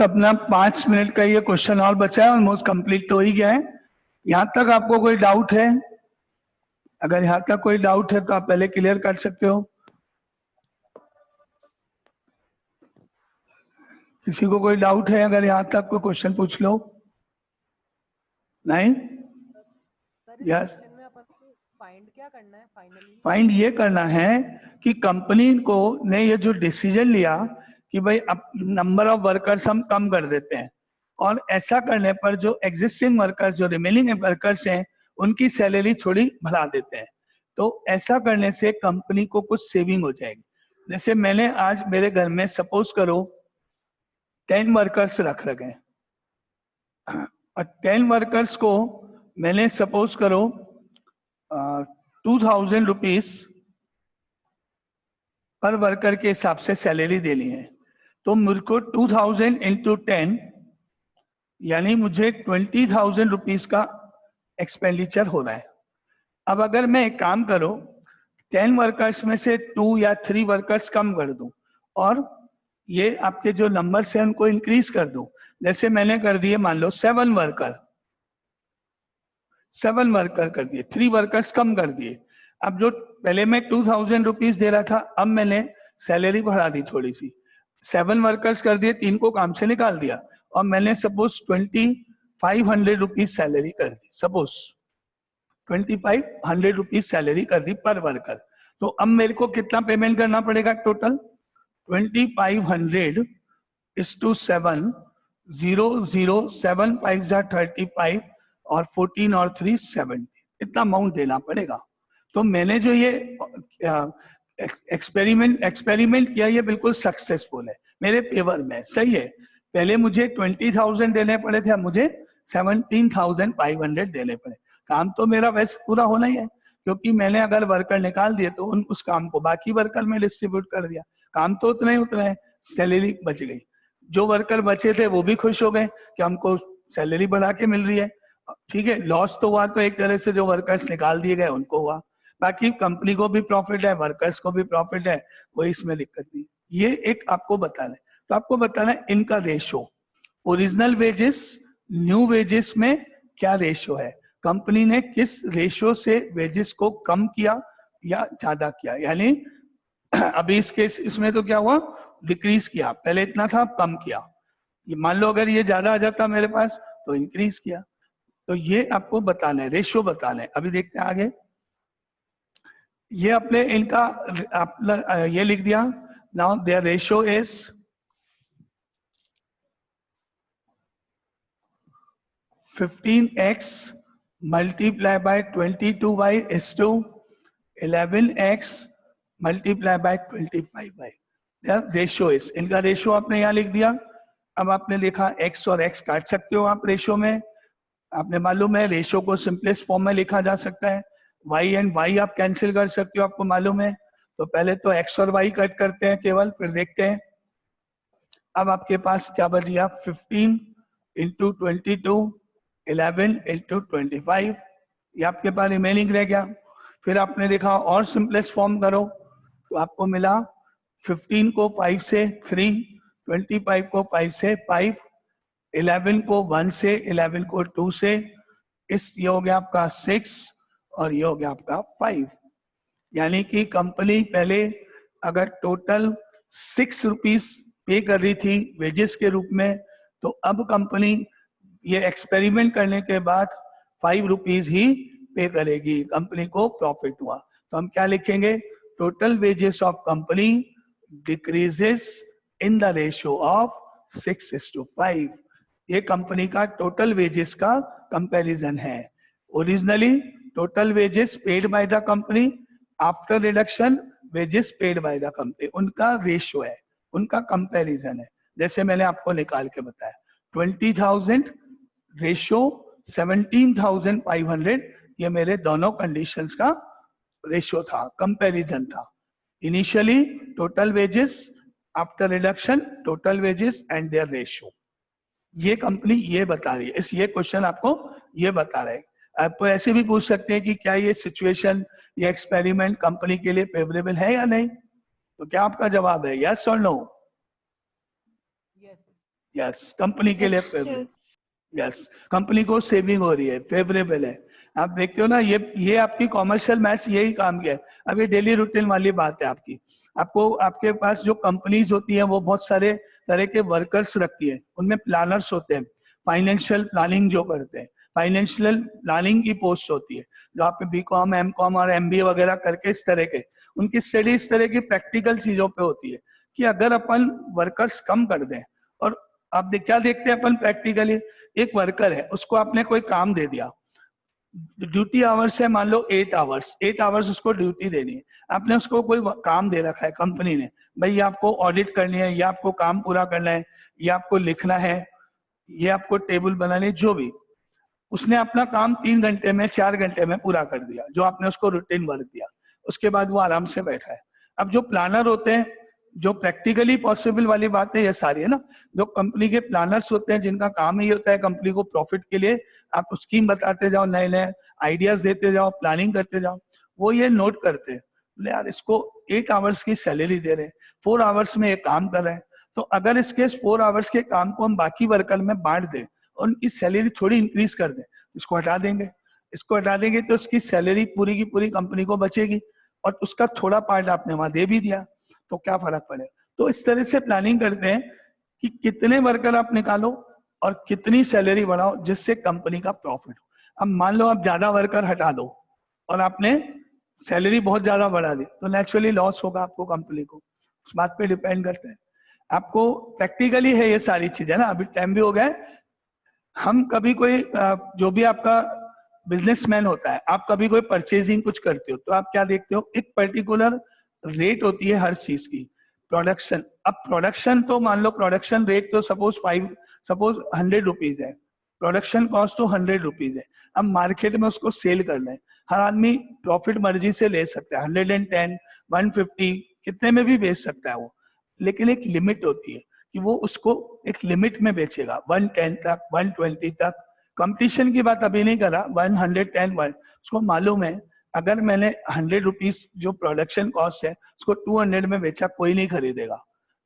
अपना 5 मिनट का ये क्वेश्चन और बचा है, ऑलमोस्ट कंप्लीट तो हो ही गया है। यहाँ तक आपको कोई डाउट है? अगर यहाँ तक कोई डाउट है तो आप पहले क्लियर कर सकते हो। किसी को कोई डाउट है? अगर यहाँ तक कोई क्वेश्चन पूछ लो। नहीं? यस। फाइंड क्या करना है फाइनली? फाइंड ये करना है कि कंपनी को ने ये जो डिसीजन लिया कि भाई अब नंबर ऑफ वर्कर्स हम कम कर देते हैं, और ऐसा करने पर जो एग्जिस्टिंग वर्कर्स, जो रिमेनिंग वर्कर्स हैं, उनकी सैलरी थोड़ी बढ़ा देते हैं। तो ऐसा करने से कंपनी को कुछ सेविंग हो जाएगी। जैसे मैंने आज मेरे घर में सपोज करो 10 वर्कर्स रख रखे हैं, और 10 वर्कर्स को मैंने सपोज करो 2000 रुपीज पर वर्कर के हिसाब से सैलरी देनी है। तो मुझे को 2000 इंटू 10 यानी मुझे 20,000 रुपीज का एक्सपेंडिचर हो रहा है। अब अगर मैं एक काम करो 10 वर्कर्स में से 2 या 3 वर्कर्स कम कर दूं और ये आपके जो नंबर्स हैं उनको इंक्रीज कर दूं, जैसे मैंने कर दिए मान लो 7 वर्कर कर दिए, 3 वर्कर्स कम कर दिए। अब जो पहले मैं 2000 रुपीज दे रहा था, अब मैंने सैलरी बढ़ा दी थोड़ी सी, 7 वर्कर्स कर दिए, 3 को काम से निकाल दिया, और मैंने सपोज 2500 रुपीज सैलरी कर दी। सपोज 2500 रुपीज सैलरी कर दी पर वर्कर। तो अब मेरे को कितना पेमेंट करना पड़ेगा टोटल? 2500 इस टू 7, 0 0 7 5 35 और 14 और 3 70, इतना अमाउंट देना पड़ेगा। तो मैंने जो ये एक्सपेरिमेंट किया, ये बिल्कुल सक्सेसफुल है, मेरे फेवर में, सही है। पहले मुझे 20,000 देने पड़े थे, अब मुझे 17,500 देने पड़े। काम तो मेरा वैसे पूरा होना ही है, क्योंकि मैंने अगर वर्कर निकाल दिए तो उस काम को बाकी वर्कर में डिस्ट्रीब्यूट कर दिया। काम तो उतना है, सैलरी बच गई। जो वर्कर बचे थे वो भी खुश हो गए कि हमको सैलरी बढ़ा के मिल रही है। ठीक है, लॉस तो हुआ तो एक तरह से जो वर्कर्स निकाल दिए गए उनको हुआ, बाकी कंपनी को भी प्रॉफिट है, वर्कर्स को भी प्रॉफिट है, कोई इसमें दिक्कत नहीं। ये एक आपको बताना है। तो आपको बताना है इनका ratio, original wages new wages में क्या रेशो है, कंपनी ने किस रेशो से वेजेस को कम किया या ज्यादा किया। यानी अभी इसमें तो क्या हुआ, डिक्रीज किया, पहले इतना था कम किया। ये मान लो अगर ये ज्यादा आ जाता मेरे पास तो इंक्रीज किया। तो ये आपको बताना है, रेशियो बताना है। अभी देखते हैं आगे। ये अपने इनका ये लिख दिया। Now their ratio is 15x multiplied by 22y is to 11x multiplied by 25y. Ratio is, इनका रेशियो आपने यहाँ लिख दिया। अब आपने देखा x और x काट सकते हो आप रेशियो में, आपने मालूम है रेशियो को सिंपलेस्ट फॉर्म में लिखा जा सकता है। y एंड y आप कैंसिल कर सकते हो, आपको मालूम है। तो पहले तो x और y कट करते हैं केवल, फिर देखते हैं। अब आपके पास क्या बच गया, 15 इंटू 22, 11 इंटू 25, ये आपके पास रिमेनिंग रह गया। फिर आपने देखा और सिंपलेस्ट फॉर्म करो तो आपको मिला 15 को 5 से 3, 25 को 5 से 5, 11 को 1 से, 11 को 2 से, ये हो गया आपका 6 और ये हो गया आपका 5। यानी कि कंपनी पहले अगर टोटल 6 रुपीज पे कर रही थी वेजेस के रूप में, तो अब कंपनी ये एक्सपेरिमेंट करने के बाद 5 रुपीज ही पे करेगी, कंपनी को प्रॉफिट हुआ। तो हम क्या लिखेंगे, total wages of company decreases in the ratio of 6:5। ये कंपनी का टोटल वेजेस का कंपैरिजन है। Originally total wages paid by the company, after reduction wages paid by the company, उनका रेशियो है, उनका कंपैरिजन है। जैसे मैंने आपको निकाल के बताया 20,000 रेशियो 17,500, ये मेरे दोनों कंडीशंस का रेशियो था, कंपैरिजन था। Initially total wages, after reduction total wages and their ratio. ये कंपनी ये बता रही है, ये क्वेश्चन आपको ये बता रहा है। आप ऐसे भी पूछ सकते हैं कि क्या ये सिचुएशन, ये एक्सपेरिमेंट कंपनी के लिए फेवरेबल है या नहीं। तो क्या आपका जवाब है, यस और नो? यस, कंपनी के लिए Yes, favourable, yes. Yes, company को सेविंग हो रही है, फेवरेबल है। आप देखते हो ना, ये आपकी कॉमर्शियल मैथ्स यही काम किया है। अब ये डेली रूटीन वाली बात है आपकी। आपको आपके पास जो कंपनीज होती है वो बहुत सारे तरह के वर्कर्स रखती है, उनमें प्लानर्स होते हैं, फाइनेंशियल प्लानिंग जो करते हैं, फाइनेंशियल प्लानिंग की पोस्ट होती है, जो आप बीकॉम, एमकॉम और एमबीए वगैरह करके इस तरह के, उनकी स्टडी इस तरह की प्रैक्टिकल चीजों पे होती है कि अगर अपन वर्कर्स कम कर दें, और आप क्या देखते हैं अपन प्रैक्टिकली, एक वर्कर है, उसको आपने कोई काम दे दिया, ड्यूटी आवर्स है मान लो 8 आवर्स उसको ड्यूटी देनी है। आपने उसको कोई काम दे रखा है कंपनी ने, भाई ये आपको ऑडिट करनी है, ये आपको काम पूरा करना है, ये आपको लिखना है, ये आपको टेबल बनानी है, जो भी। उसने अपना काम 3 घंटे में, 4 घंटे में पूरा कर दिया, जो आपने उसको रूटीन वर्क दिया। उसके बाद वो आराम से बैठा है। अब जो प्लानर होते हैं, जो प्रैक्टिकली पॉसिबल वाली बात है ये सारी है ना, जो कंपनी के प्लानर्स होते हैं, जिनका काम ही होता है कंपनी को प्रॉफिट के लिए आप स्कीम बताते जाओ, नए नए आइडियाज देते जाओ, प्लानिंग करते जाओ, वो ये नोट करते हैं, बोले यार इसको 8 आवर्स की सैलरी दे रहे हैं, 4 आवर्स में ये काम कर रहे हैं, तो अगर इसके 4 आवर्स के काम को हम बाकी वर्कर में बांट दें और उनकी सैलरी थोड़ी इंक्रीज कर दें, इसको हटा देंगे, इसको हटा देंगे तो उसकी सैलरी पूरी की पूरी कंपनी को बचेगी, और उसका थोड़ा पार्ट आपने वहां दे भी दिया, तो क्या फर्क पड़ेगा। तो इस तरह से प्लानिंग करते हैं कि कितने वर्कर आप निकालो और कितनी सैलरी बढ़ाओ जिससे कंपनी का प्रॉफिट हो। अब मान लो आप ज्यादा वर्कर हटा दो और आपने सैलरी बहुत ज्यादा बढ़ा दी, तो नेचुरली लॉस होगा आपको, कंपनी को, उस बात पे डिपेंड करते हैं। आपको प्रैक्टिकली है ये सारी चीजें ना। अभी टाइम भी हो गया है, हम कभी कोई जो भी आपका बिजनेसमैन होता है, आप कभी कोई परचेजिंग कुछ करते हो तो आप क्या देखते हो, एक पर्टिकुलर रेट होती है हर चीज की, प्रोडक्शन। अब प्रोडक्शन तो मान लो प्रोडक्शन रेट तो सपोज 100 रुपीज है, प्रोडक्शन कॉस्ट तो 100 रुपीज है। अब मार्केट में उसको सेल करना है, हर आदमी प्रॉफिट मर्जी से ले सकता है, 110, 150 कितने में भी बेच सकता है वो, लेकिन एक लिमिट होती है कि वो उसको एक लिमिट में बेचेगा, 110 तक, 120 तक। कंपटीशन की बात अभी नहीं कर रहा, 110, उसको मालूम है अगर मैंने 100 रुपीज जो प्रोडक्शन कॉस्ट है उसको 200 में बेचा, कोई नहीं खरीदेगा,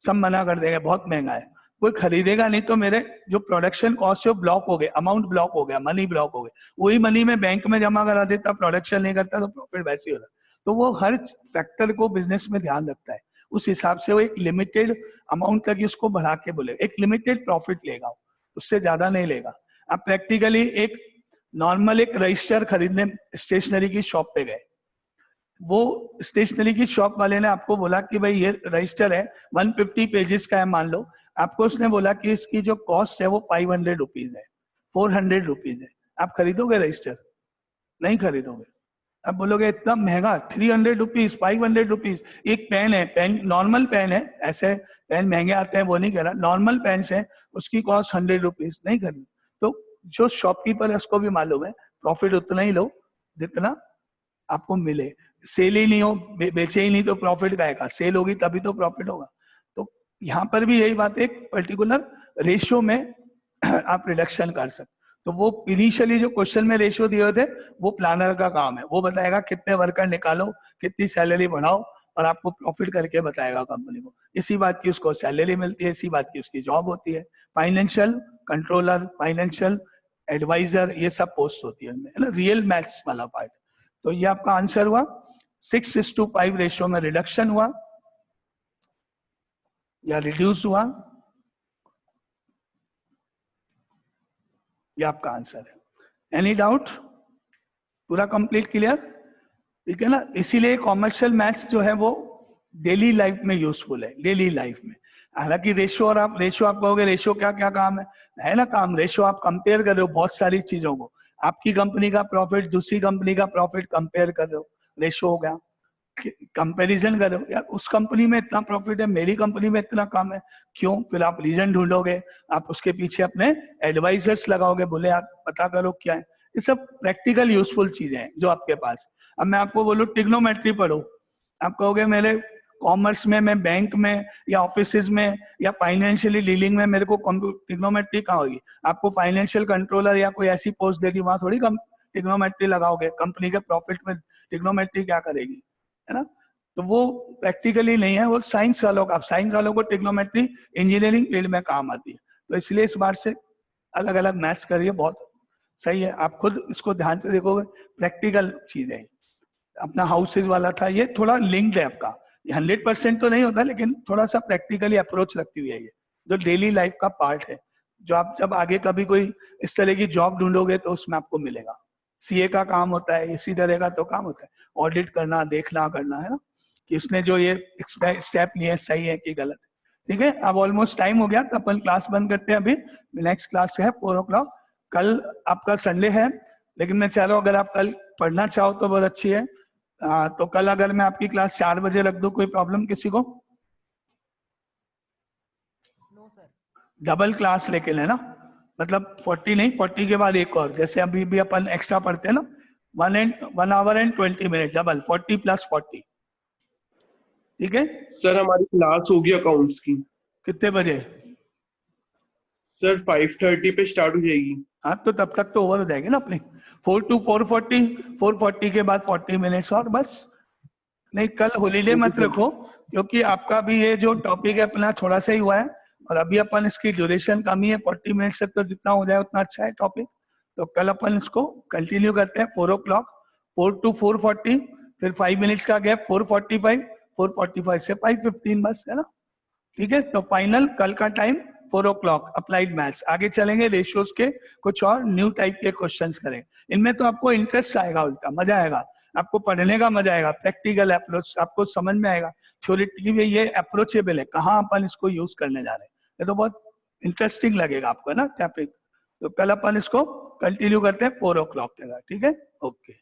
सब मना कर देगा, बहुत महंगा है, कोई खरीदेगा नहीं, तो मेरे जो प्रोडक्शन कॉस्ट है वो ब्लॉक हो गए, अमाउंट ब्लॉक हो गया, मनी ब्लॉक हो गए, वही मनी में बैंक में जमा करा देता, प्रोडक्शन नहीं करता तो प्रॉफिट वैसे ही होता। तो वो हर फैक्टर को बिजनेस में ध्यान रखता है, उस हिसाब से वो एक लिमिटेड अमाउंट तक उसको बढ़ा के बोले, एक लिमिटेड प्रॉफिट लेगा, उससे ज्यादा नहीं लेगा। आप प्रैक्टिकली एक नॉर्मल एक रजिस्टर खरीदने स्टेशनरी की शॉप पे गए, वो स्टेशनरी की शॉप वाले ने आपको बोला कि भाई ये रजिस्टर है 150 पेजेस का है मान लो, आपको उसने बोला कि इसकी जो कॉस्ट है वो 500 रुपीज है, 400 रुपीज है, आप खरीदोगे रजिस्टर? नहीं खरीदोगे। अब बोलोगे इतना महंगा, 300 रुपीज, 500 रुपीज। एक पेन है, पेन नॉर्मल पेन है, ऐसे पेन महंगे आते हैं वो नहीं कह रहा, नॉर्मल पेन है उसकी कॉस्ट 100 रुपीज, नहीं खरीद। तो जो शॉपकीपर है उसको भी मालूम है प्रॉफिट उतना ही लो जितना आपको मिले, सेल ही नहीं हो, बेचे ही नहीं तो प्रॉफिट का सेल होगी तभी तो प्रॉफिट होगा। तो यहाँ पर भी यही बात है, एक पर्टिकुलर रेशियो में आप रिडक्शन कर सकते। तो वो इनिशियली जो क्वेश्चन में रेशियो दिए हुए थे वो प्लानर का काम है, वो बताएगा कितने वर्कर निकालो, कितनी सैलरी बढ़ाओ, और आपको प्रॉफिट करके बताएगा कंपनी को। इसी बात की उसको सैलरी मिलती है, इसी बात की उसकी जॉब होती है। फाइनेंशियल कंट्रोलर, फाइनेंशियल एडवाइजर, ये सब पोस्ट होती है ना, रियल मैथ्स वाला पार्ट। तो ये आपका आंसर हुआ, 6:5 रेशियो में रिडक्शन हुआ या रिड्यूस हुआ, ये आपका आंसर है। Any doubt? पूरा कंप्लीट क्लियर? ठीक है ना। इसीलिए कॉमर्शियल मैथ्स जो है वो डेली लाइफ में यूजफुल है, डेली लाइफ में। हालांकि रेशियो, और आप रेशियो, आप कहोगे रेशियो क्या क्या काम है ना काम। रेशियो आप कंपेयर कर रहे हो बहुत सारी चीजों को, आपकी कंपनी का प्रॉफिट दूसरी कंपनी का प्रॉफिट कंपेयर कर रहे हो, रेशियो हो गया। कंपैरिजन कर रहे हो, यार उस कंपनी में इतना प्रॉफिट है, मेरी कंपनी में इतना कम है, क्यों? फिर आप रीजन ढूंढोगे, आप उसके पीछे अपने एडवाइजर्स लगाओगे, बोले यार पता करो क्या है। ये सब प्रैक्टिकल यूजफुल चीजें हैं जो आपके पास। अब मैं आपको बोलूं ट्रिग्नोमेट्री पढ़ो, आप कहोगे मेरे कॉमर्स में, मैं बैंक में या ऑफिस में या फाइनेंशियली डीलिंग में मेरे को ट्रिग्नोमेट्री कहाँ होगी? आपको फाइनेंशियल कंट्रोलर या कोई ऐसी पोस्ट देगी, वहां थोड़ी ट्रिग्नोमेट्री लगाओगे। कंपनी के प्रॉफिट में ट्रिग्नोमेट्री क्या करेगी, है ना। तो वो प्रैक्टिकली नहीं है, वो साइंस वालों का, साइंस वालों को ट्रिग्नोमेट्री इंजीनियरिंग फील्ड में काम आती है। तो इसलिए इस बार से अलग अलग मैथ्स करिए, बहुत सही है। आप खुद इसको ध्यान से देखोगे, प्रैक्टिकल चीज है। अपना हाउसेज वाला था, ये थोड़ा लिंक्ड है आपका, 100% तो नहीं होता लेकिन थोड़ा सा प्रैक्टिकली अप्रोच रखती हुई है ये, जो डेली लाइफ का पार्ट है, जो आप जब आगे कभी कोई इस तरह की जॉब ढूंढोगे तो उसमें आपको मिलेगा। सीए का काम होता है इसी तरह का तो काम होता है, ऑडिट करना, देखना, करना, है ना, कि उसने जो ये स्टेप लिए सही है कि गलत है। ठीक है, अब ऑलमोस्ट टाइम हो गया तो अपन क्लास बंद करते हैं अभी। नेक्स्ट क्लास है 4 o'clock। कल आपका संडे है, लेकिन मैं चाह रहा हूँ अगर आप कल पढ़ना चाहो तो बहुत अच्छी है। तो कल अगर मैं आपकी क्लास 4 बजे रख दूं, कोई प्रॉब्लम किसी को? No sir. डबल क्लास लेके लेना, मतलब 40 नहीं, 40 के बाद एक और, जैसे अभी भी अपन एक्स्ट्रा पढ़ते हैं ना, 1 hour and 20 minutes, डबल 40 + 40। ठीक है सर हमारी क्लास होगी अकाउंट्स की, कितने बजे? सर 5:30 पे स्टार्ट हो जाएगी। हाँ तो तब तक तो ओवर हो जाएगी ना अपनी, 4 to 4:40, 4:40 के बाद 40 मिनट्स और बस। नहीं कल हॉलीडे मत रखो, क्योंकि आपका भी ये जो टॉपिक है अपना थोड़ा सा ही हुआ है, और अभी अपन इसकी ड्यूरेशन कम ही है, 40 मिनट से तो जितना हो जाए उतना अच्छा है टॉपिक। तो कल अपन इसको कंटिन्यू करते हैं 4 o'clock, 4 to 4:40, फिर 5 मिनट्स का गैप, 4:45, 4:45 से 5:15, बस, है ना। ठीक है, तो फाइनल कल का टाइम 4 o'clock, अप्लाइड मैथ्स। आगे चलेंगे रेशियोज के कुछ और न्यू टाइप के क्वेश्चंस करेंगे। इनमें तो आपको इंटरेस्ट आएगा, उल्टा मजा आएगा, आपको पढ़ने का मजा आएगा, प्रैक्टिकल अप्रोच आपको समझ में आएगा, थ्योरेटिकली ये अप्रोचेबल है, कहाँ अपन इसको यूज करने जा रहे हैं, ये तो बहुत इंटरेस्टिंग लगेगा आपको, है ना टॉपिक। तो कल अपन इसको कंटिन्यू करते हैं 4 o'clock के बाद। ठीक है, ओके।